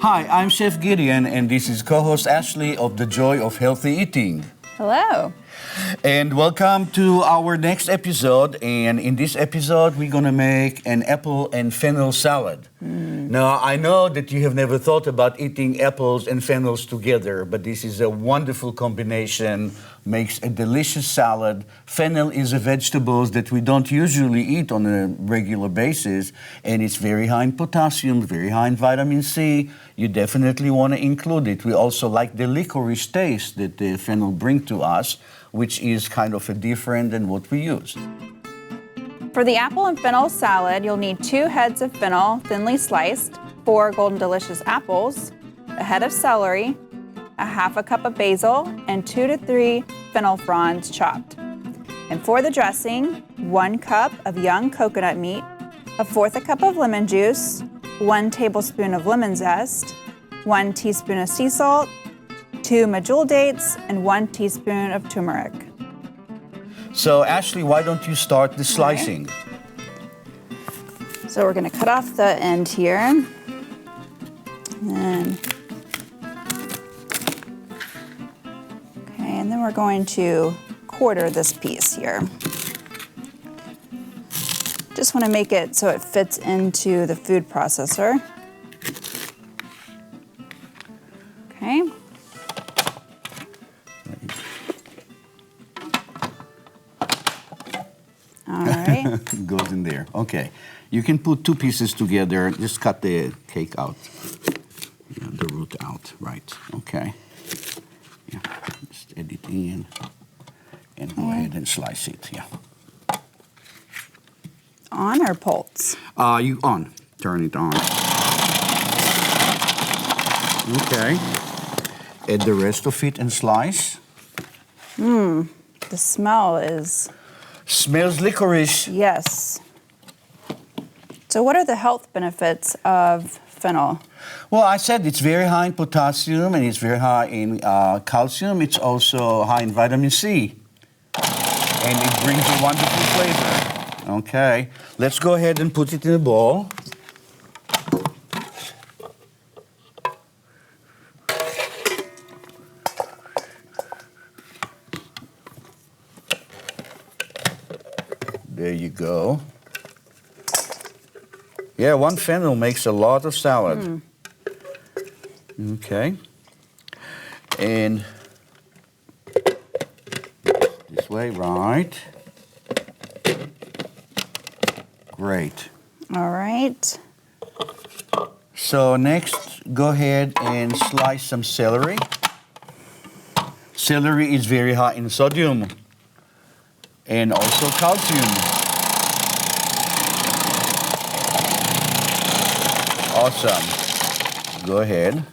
Hi, I'm Chef Gideon, and this is co-host Ashley of The Joy of Healthy Eating. Hello. And welcome to our next episode. And in this episode, we're going to make an apple and fennel salad. Now, I know that you have never thought about eating apples and fennels together, but this is a wonderful combination, makes a delicious salad. Fennel is a vegetable that we don't usually eat on a regular basis, and it's very high in potassium, very high in vitamin C. You definitely want to include it. We also like the licorice taste that the fennel brings to us, which is kind of a different than what we use. For the apple and fennel salad, you'll need 2 heads of fennel, thinly sliced, 4 Golden Delicious apples, a head of celery, a half a cup of basil, and 2 to 3 fennel fronds chopped. And for the dressing, 1 cup of young coconut meat, 1/4 cup of lemon juice, 1 tablespoon of lemon zest, 1 teaspoon of sea salt, 2 medjool dates, and 1 teaspoon of turmeric. So, Ashley, why don't you start the slicing? So we're going to cut off the end here. And then, and then we're going to quarter this piece here. Just want to make it so it fits into the food processor. Okay. All right. Goes in there. Okay. You can put 2 pieces together. Just cut the cake out. Yeah, the root out. Right. Okay. Yeah. Just add it in and go ahead and slice it. Yeah. On or pulse? You on. Turn it on. Okay. Add the rest of it and slice. The smell is... Smells licorice. Yes. So what are the health benefits of fennel? Well, I said it's very high in potassium and it's very high in calcium. It's also high in vitamin C. And it brings a wonderful flavor. Okay. Let's go ahead and put it in a bowl. There you go. Yeah, 1 fennel makes a lot of salad. Okay. And this way, right. Great. All right. So next, go ahead and slice some celery. Celery is very high in sodium and also calcium. Awesome. Go ahead.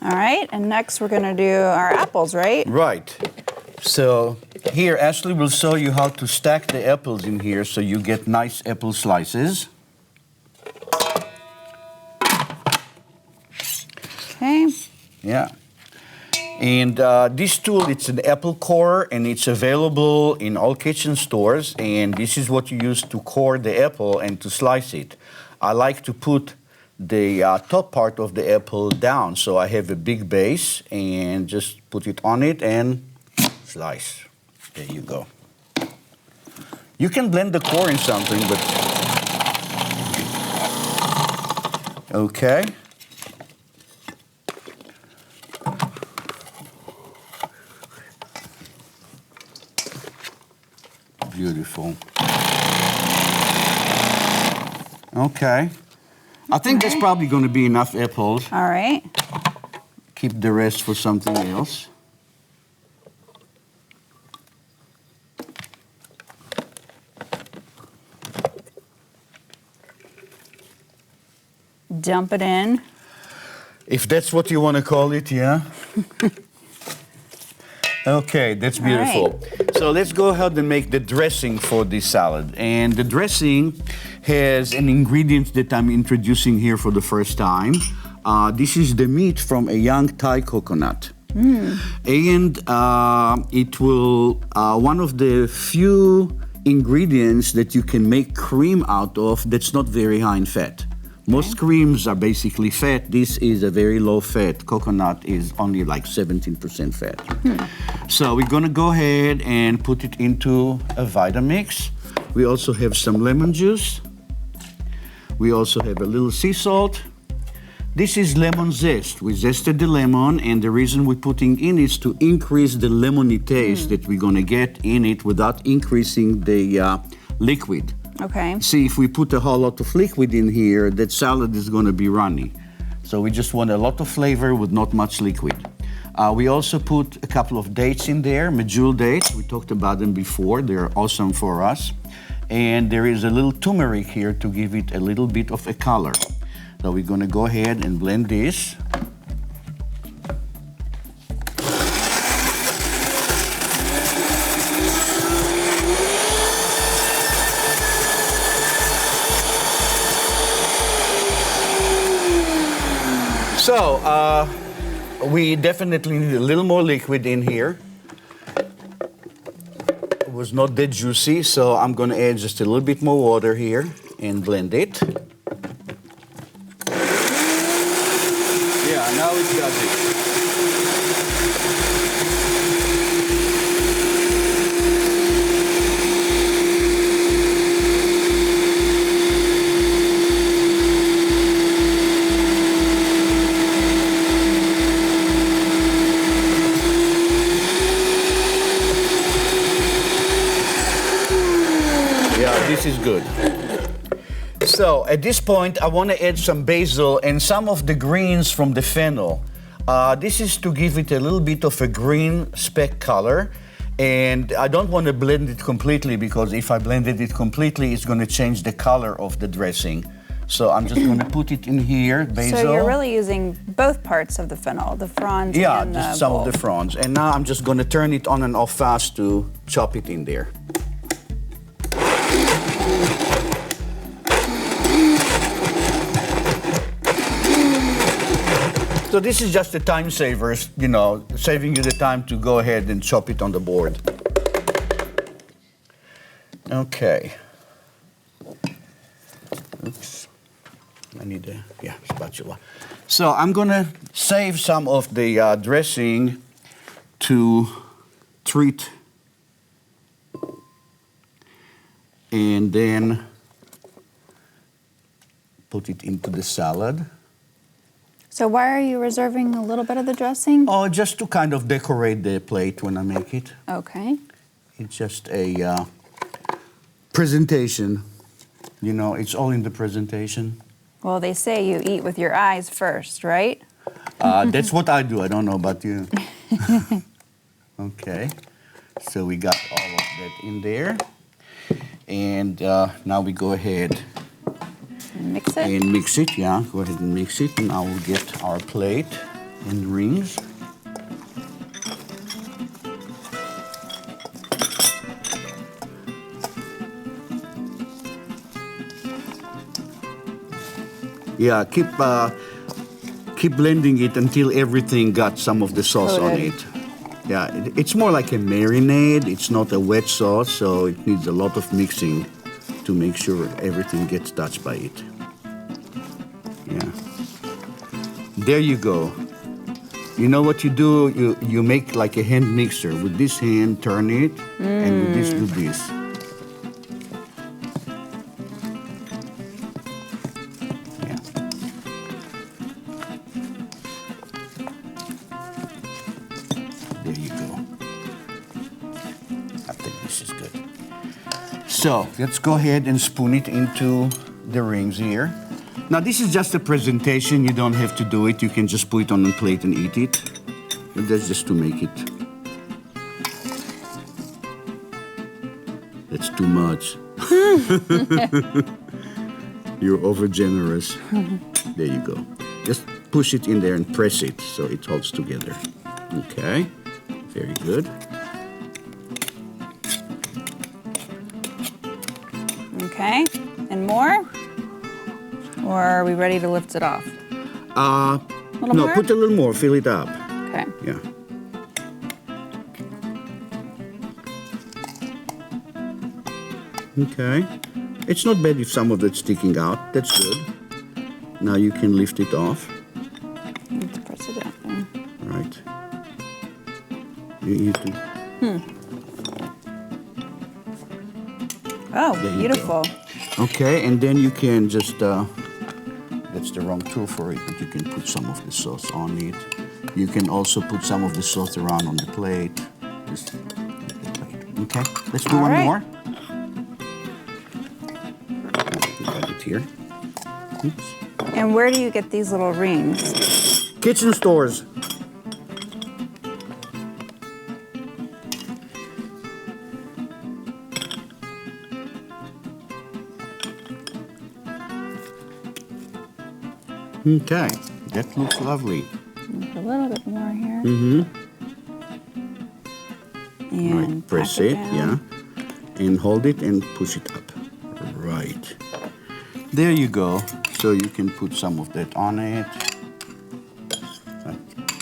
All right, and next we're going to do our apples, right? Right. So here, Ashley will show you how to stack the apples in here so you get nice apple slices. Okay. Yeah. And this tool, it's an apple corer, and it's available in all kitchen stores. And this is what you use to core the apple and to slice it. I like to put the top part of the apple down. So I have a big base and just put it on it and slice. There you go. You can blend the core in something, but okay. Beautiful. Okay. I think that's probably going to be enough apples. All right. Keep the rest for something else. Dump it in. If that's what you want to call it, yeah. Okay, that's beautiful. Right. So let's go ahead and make the dressing for this salad. And the dressing has an ingredient that I'm introducing here for the first time. This is the meat from a young Thai coconut. And it will, one of the few ingredients that you can make cream out of that's not very high in fat. Most creams are basically fat. This is a very low fat. Coconut is only like 17% fat. So we're gonna go ahead and put it into a Vitamix. We also have some lemon juice. We also have a little sea salt. This is lemon zest. We zested the lemon, and the reason we're putting in is to increase the lemony taste that we're gonna get in it without increasing the liquid. Okay. See, if we put a whole lot of liquid in here, that salad is going to be runny. So we just want a lot of flavor with not much liquid. We also put a couple of dates in there, medjool dates. We talked about them before. They're awesome for us. And there is a little turmeric here to give it a little bit of a color. So we're going to go ahead and blend this. So, we definitely need a little more liquid in here. It was not that juicy, so I'm going to add just a little bit more water here and blend it. Yeah, now it does it. This is good. So at this point, I want to add some basil and some of the greens from the fennel. This is to give it a little bit of a green speck color. And I don't want to blend it completely because if I blended it completely, it's going to change the color of the dressing. So I'm just going to put it in here, basil. So you're really using both parts of the fennel, the fronds and the Yeah, just some bulb. of the fronds. And now I'm just going to turn it on and off fast to chop it in there. So this is just a time saver, you know, saving you the time to go ahead and chop it on the board. Okay. Oops. I need a spatula. So I'm gonna save some of the dressing to treat, and then put it into the salad. So why are you reserving a little bit of the dressing? Oh, just to kind of decorate the plate when I make it. Okay. It's just a presentation. You know, it's all in the presentation. Well, they say you eat with your eyes first, right? That's what I do. I don't know about you. Okay. So we got all of that in there. And now we go ahead Mix it. and mix it. Yeah, go ahead and mix it. And I will get our plate and rings. Yeah, keep blending it until everything got some of the sauce on Coated. it. Yeah, it's more like a marinade. It's not a wet sauce, so it needs a lot of mixing to make sure everything gets touched by it. Yeah. There you go. You know what you do? You make like a hand mixer. With this hand, turn it, and with this, do this. Yeah. There you go. I think this is good. So let's go ahead and spoon it into the rings here. Now this is just a presentation. You don't have to do it. You can just put it on a plate and eat it. But that's just to make it. That's too much. You're over generous. There you go. Just push it in there and press it so it holds together. Okay, very good. Okay, and more? Or are we ready to lift it off? No, more? put a little more, fill it up. Okay. Yeah. Okay. It's not bad if some of it's sticking out. That's good. Now you can lift it off. Let's press it down there. Right. You to. Oh, There you beautiful. Okay, and then you can just, that's the wrong tool for it, but you can put some of the sauce on it. You can also put some of the sauce around on the plate. Just the plate. Okay, let's do All one right. more. Got it here. Oops. And where do you get these little rings? Kitchen stores. Okay, that looks lovely. A little bit more here. Mm-hmm. And Right, press pack it, down. yeah. And hold it and push it up. Right. There you go. So you can put some of that on it.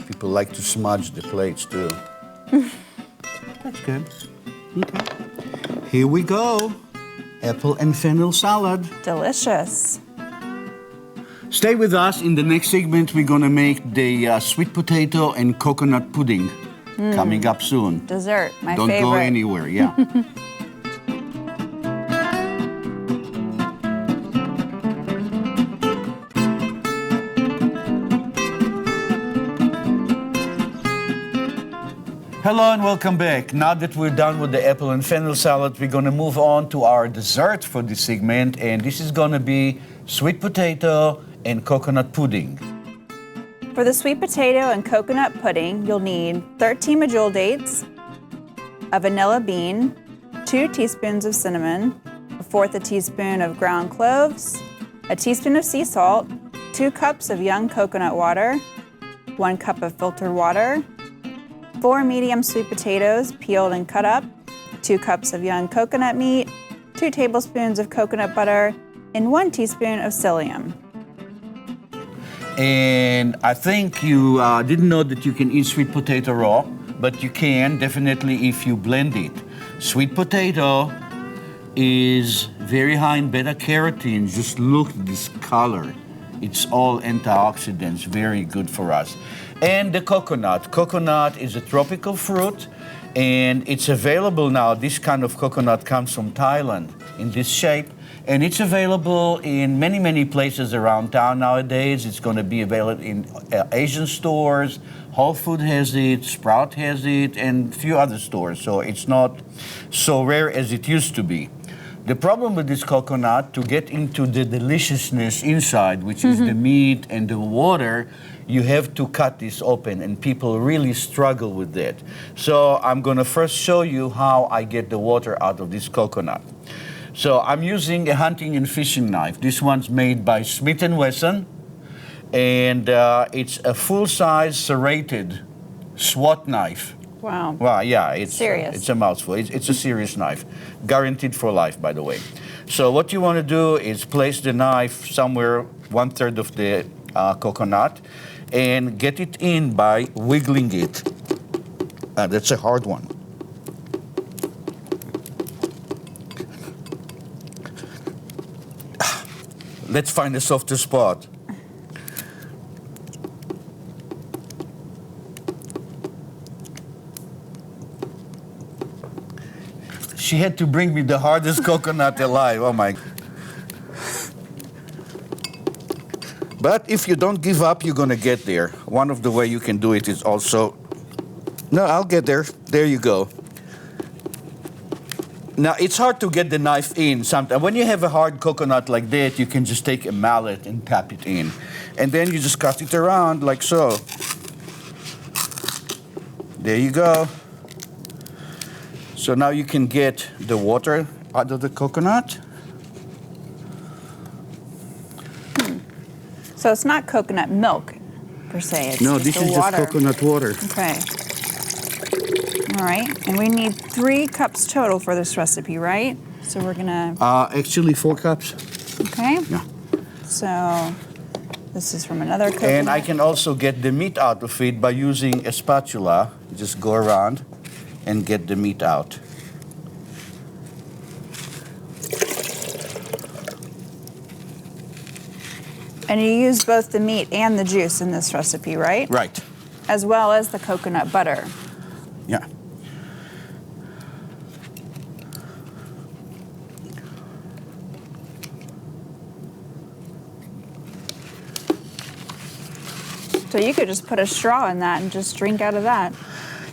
People like to smudge the plates too. That's good. Okay. Here we go. Apple and fennel salad. Delicious. Stay with us. In the next segment, we're going to make the sweet potato and coconut pudding. Coming up soon. Dessert, my Don't favorite. go anywhere, yeah. Hello and welcome back. Now that we're done with the apple and fennel salad, we're going to move on to our dessert for this segment, and this is going to be sweet potato and coconut pudding. For the sweet potato and coconut pudding, you'll need 13 medjool dates, a vanilla bean, 2 teaspoons of cinnamon, 1/4 a teaspoon of ground cloves, a teaspoon of sea salt, 2 cups of young coconut water, 1 cup of filtered water, 4 medium sweet potatoes peeled and cut up, 2 cups of young coconut meat, 2 tablespoons of coconut butter, and 1 teaspoon of psyllium. And I think you didn't know that you can eat sweet potato raw, but you can definitely if you blend it. Sweet potato is very high in beta carotene. Just look at this color. It's all antioxidants, very good for us. And the coconut. Coconut is a tropical fruit, and it's available now. This kind of coconut comes from Thailand in this shape, and it's available in many, many places around town nowadays. It's going to be available in Asian stores. Whole Food has it, Sprout has it, and a few other stores. So it's not so rare as it used to be. The problem with this coconut, to get into the deliciousness inside, which is the meat and the water, you have to cut this open, and people really struggle with that. So I'm going to first show you how I get the water out of this coconut. So I'm using a hunting and fishing knife. This one's made by Smith & Wesson, and it's a full-size serrated SWAT knife. Wow. Well, yeah, it's Serious. It's a mouthful. It's a serious knife, guaranteed for life, by the way. So what you want to do is place the knife somewhere 1/3 of the coconut, and get it in by wiggling it. That's a hard one. Let's find a softer spot. She had to bring me the hardest coconut alive. Oh my. But if you don't give up, you're gonna get there. One of the way you can do it is also, no, I'll get there. There you go. Now, it's hard to get the knife in sometimes. When you have a hard coconut like that, you can just take a mallet and tap it in. And then you just cut it around like so. There you go. So now you can get the water out of the coconut. So it's not coconut milk, per se. It's No, just this the is water. just coconut water. Okay. All right. And we need 3 cups total for this recipe, right? So we're going to... Actually, 4 cups. Okay. Yeah. So this is from another coconut. And I can also get the meat out of it by using a spatula. Just go around and get the meat out. And you use both the meat and the juice in this recipe, right? Right. As well as the coconut butter. Yeah. So you could just put a straw in that and just drink out of that.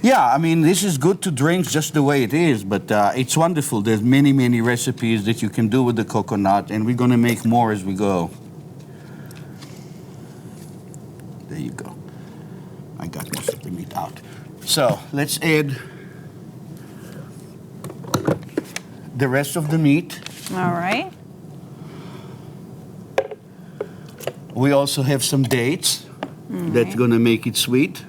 Yeah, I mean, this is good to drink just the way it is, but it's wonderful. There's many, many recipes that you can do with the coconut, and we're going to make more as we go. There you go. I got most of the meat out. So let's add the rest of the meat. All right. We also have some dates. That's going to make it sweet.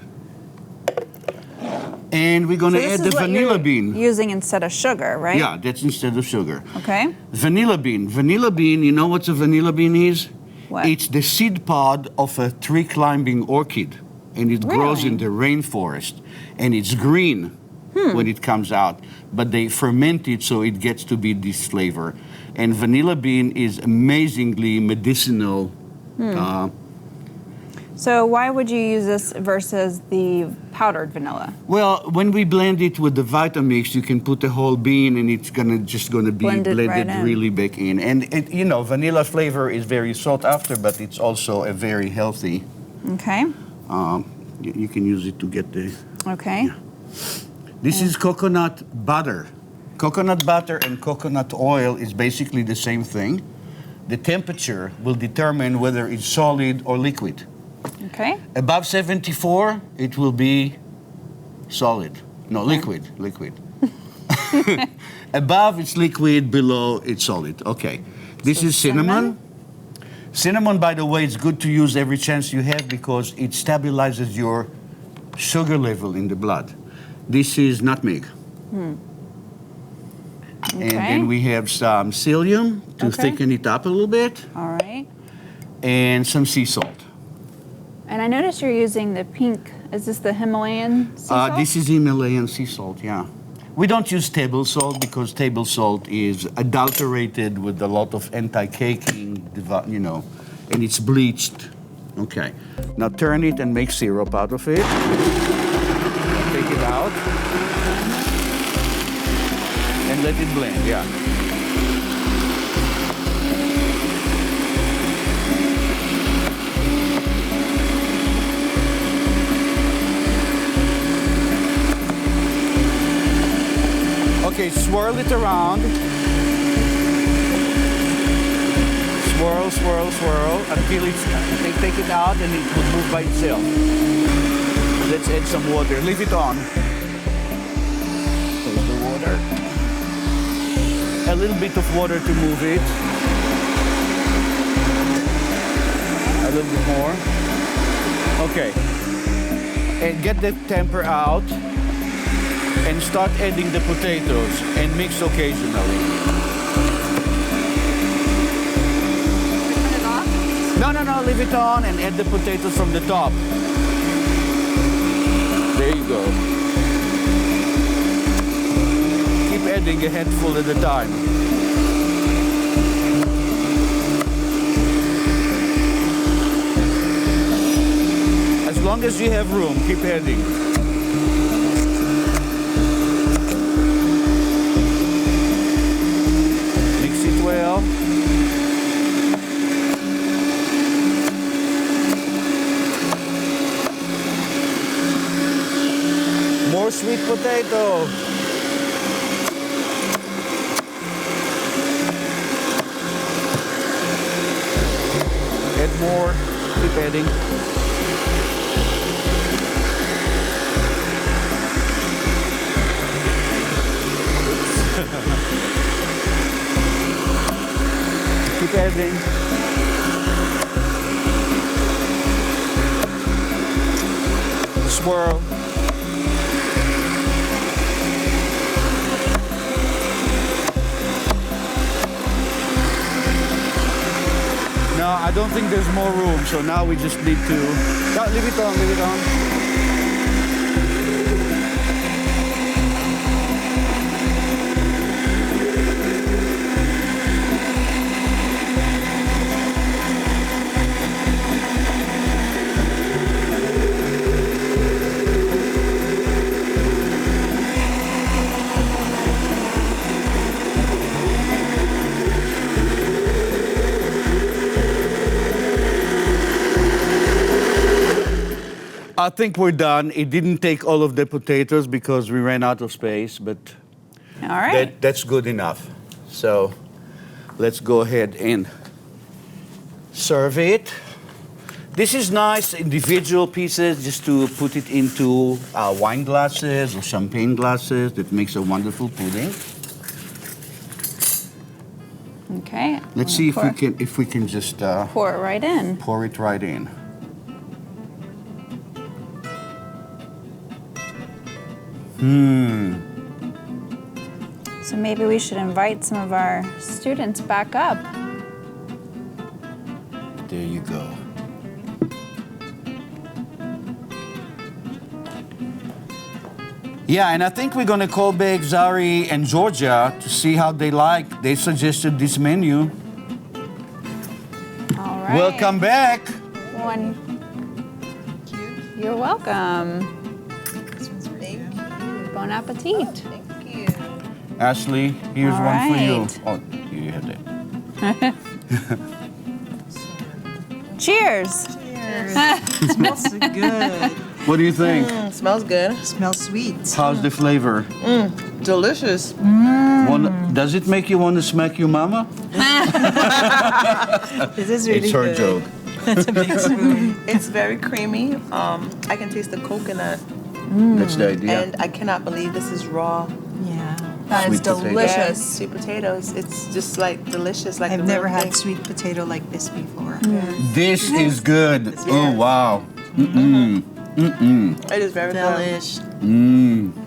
And we're going to add the vanilla bean. Using instead of sugar, right? Yeah, that's instead of sugar. Okay. Vanilla bean. Vanilla bean, you know what a vanilla bean is? What? It's the seed pod of a tree-climbing orchid. And it grows in Really? the rainforest. And it's green when it comes out. But they ferment it so it gets to be this flavor. And vanilla bean is amazingly medicinal. So why would you use this versus the powdered vanilla? Well, when we blend it with the Vitamix, you can put the whole bean and it's just gonna be Blend it blended right in. really back in. And it, you know, vanilla flavor is very sought after, but it's also a very healthy. Okay. You can use it to get the. Okay. This is coconut butter. Coconut butter and coconut oil is basically the same thing. The temperature will determine whether it's solid or liquid. Okay. Above 74, it will be solid. No, liquid. Above, it's liquid. Below, it's solid. Okay. This is cinnamon. Cinnamon, by the way, it's good to use every chance you have because it stabilizes your sugar level in the blood. This is nutmeg. Okay. And then we have some psyllium to thicken it up a little bit. All right. And some sea salt. And I noticed you're using the pink. Is this the Himalayan sea salt? This is Himalayan sea salt, yeah. We don't use table salt because table salt is adulterated with a lot of anti-caking, you know, and it's bleached. Okay. Now turn it and make syrup out of it. Take it out. And let it blend, yeah. Okay, swirl it around. Swirl, swirl, swirl until it's, take it out and it will move by itself. Let's add some water. Leave it on. There's the water. A little bit of water to move it. A little bit more. Okay. And get the temper out. And start adding the potatoes and mix occasionally. Turn it off? No, leave it on and add the potatoes from the top. There you go. Keep adding a handful at a time. As long as you have room, keep adding. sweet potato. Add more. Keep adding. Keep adding. Swirl. No, I don't think there's more room, so now we just need to... No, leave it on, leave it on. I think we're done. It didn't take all of the potatoes because we ran out of space, but All right. that's good enough. So let's go ahead and serve it. This is nice individual pieces just to put it into wine glasses or champagne glasses. That makes a wonderful pudding. Okay. Let's see if we can just Pour it right in. pour it right in. So maybe we should invite some of our students back up. There you go. Yeah, and I think we're gonna call back Czaree and Georgia to see how they like. They suggested this menu. All right. Welcome back. One. You're welcome. Bon appetit. Ashley, here's All one for you. right. Oh, you had that. Cheers. Cheers. Smells so good. What do you think? Smells good. Smells sweet. How's the flavor? Delicious. Does it make you want to smack your mama? This is really It's her good. joke. That's a big spoon. It's very creamy. I can taste the coconut, That's the idea. and I cannot believe this is raw. Yeah. That is Sweet potato. delicious. Sweet potatoes. It's just like delicious. Like I've the never real had thing. sweet potato like this before. This is good. Oh, Yeah. wow. It is very good. Delish.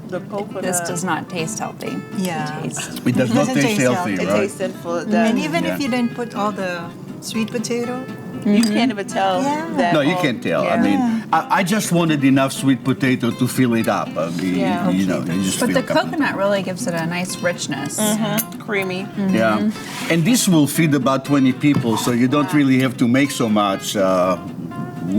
The coconut. This does not taste healthy. Yeah. Taste. It does not Doesn't taste taste healthy, healthy. It right? tastes sinful. And even Yeah. if you didn't put all the sweet potato, You can't even tell Yeah. that. No, you can't tell. I mean, I just wanted enough sweet potato to fill it up. I mean, Yeah. you know, you just But feel the couple- coconut really gives it a nice richness. creamy. Yeah. And this will feed about 20 people, so you don't really have to make so much.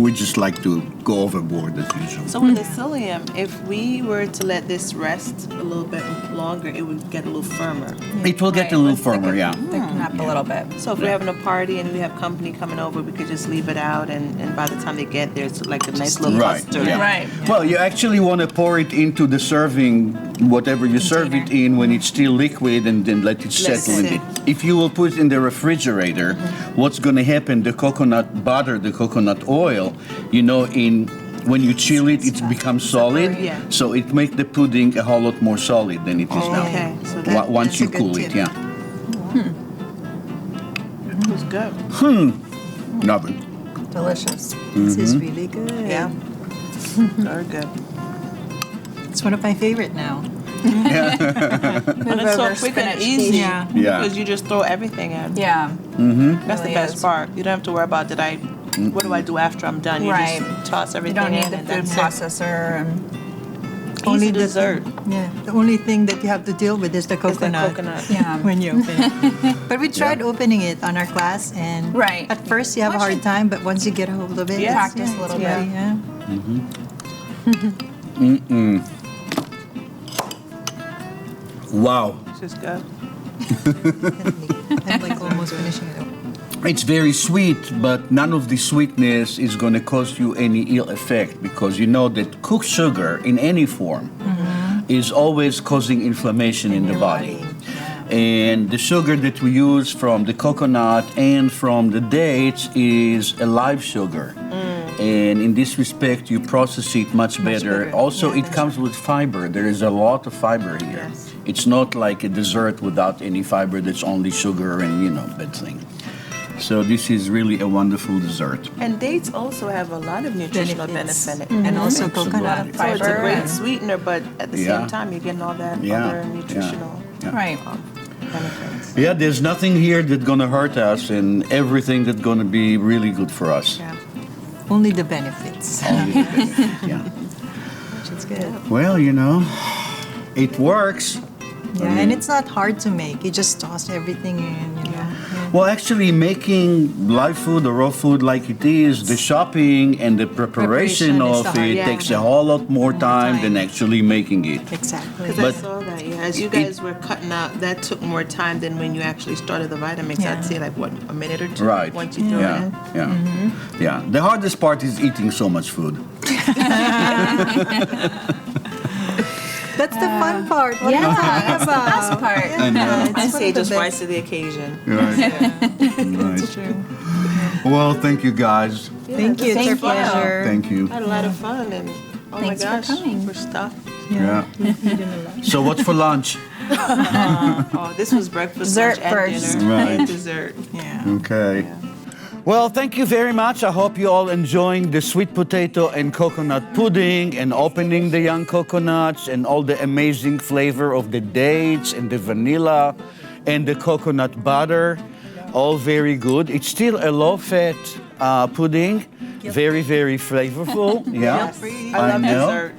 We just like to go overboard as usual. So with the psyllium, if we were to let this rest a little bit longer, it would get a little firmer. It will get a little firmer, yeah. Thicken up a little bit. So if we're having a party and we have company coming over, we could just leave it out, and by the time they get there, it's like a nice little Right. custard. Yeah. Right. Well, you actually want to pour it into the serving, whatever you serve it in, when it's still liquid, and then let it settle in sit. it. If you will put it in the refrigerator, what's going to happen? The coconut butter, the coconut oil, you know, when you chill it, it becomes solid. Yeah. So it makes the pudding a whole lot more solid than it is now. Okay, so Once that's you a good cool it, tip. yeah. it was good. Love it. Delicious. this is really good. Yeah. Very good. It's one of my favorite now. And it's so over quick and spinach easy Yeah. Yeah. because you just throw everything in. Yeah. That's the Really best is. part. You don't have to worry about what do I do after I'm done. You Right. just toss You everything don't need in the and food that's it. processor. And Easy the- dessert. Yeah. The only thing that you have to deal with is the It's the coconut. coconut. yeah. When you open it. But we tried opening it on our class, and Right. at first you have a hard time, but once you get a hold of it, Yeah. Practice a little it's bit. really, yeah. Wow. This is good. I'm like almost finishing it. It's very sweet, but none of the sweetness is going to cause you any ill effect because you know that cooked sugar in any form is always causing inflammation in the body. And the sugar that we use from the coconut and from the dates is a live sugar. And in this respect, you process it much better. Also, it comes with fiber. There is a lot of fiber here. Yes. It's not like a dessert without any fiber that's only sugar and, that thing. So this is really a wonderful dessert. And dates also have a lot of nutritional benefit. And also Absolutely. coconut. So it's a Fiber great and- sweetener, but at the Yeah. same time, you're getting all that Yeah. other nutritional Right. benefits. Yeah, there's nothing here that's going to hurt us and everything that's going to be really good for us. Yeah. Only the benefits. Only the benefit, yeah. Which is good. Well, it works. Yeah, and it's not hard to make. You just toss everything in, Well, actually, making live food or raw food like it is, the shopping and the preparation Preparation is of the hard- it yeah. takes a whole lot more time than actually making it. Exactly. Because But I saw that, As you guys were cutting out, that took more time than when you actually started the Vitamix. Yeah. I'd say like, what, a minute or two? Right. Once you throw it Yeah, in? yeah, yeah. The hardest part is eating so much food. That's the fun part. What Yeah, I'm talking that's the about. best part. I know. It's I one say of the just best. rise to the occasion. Right. Right. True. Well, thank you guys. Thank you. It's our Thank you. pleasure. Thank you. I had a lot of fun and oh Thanks for my gosh, coming. we're stuffed. Yeah. So what's for lunch? Oh, this was breakfast, Dessert lunch, and first. dinner. Right. And dessert. Yeah. Okay. Well, thank you very much. I hope you all enjoying the sweet potato and coconut pudding and opening the young coconuts and all the amazing flavor of the dates and the vanilla and the coconut butter. All very good. It's still a low-fat pudding. Very, very flavorful. Yeah. I love know. dessert.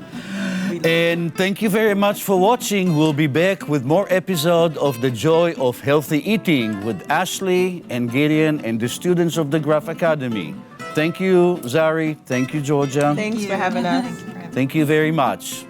And thank you very much for watching. We'll be back with more episode of The Joy of Healthy Eating with Ashley and Gideon and the students of the Graph Academy. Thank you, Czaree. Thank you, Georgia. Thanks for having us. Thank you very much.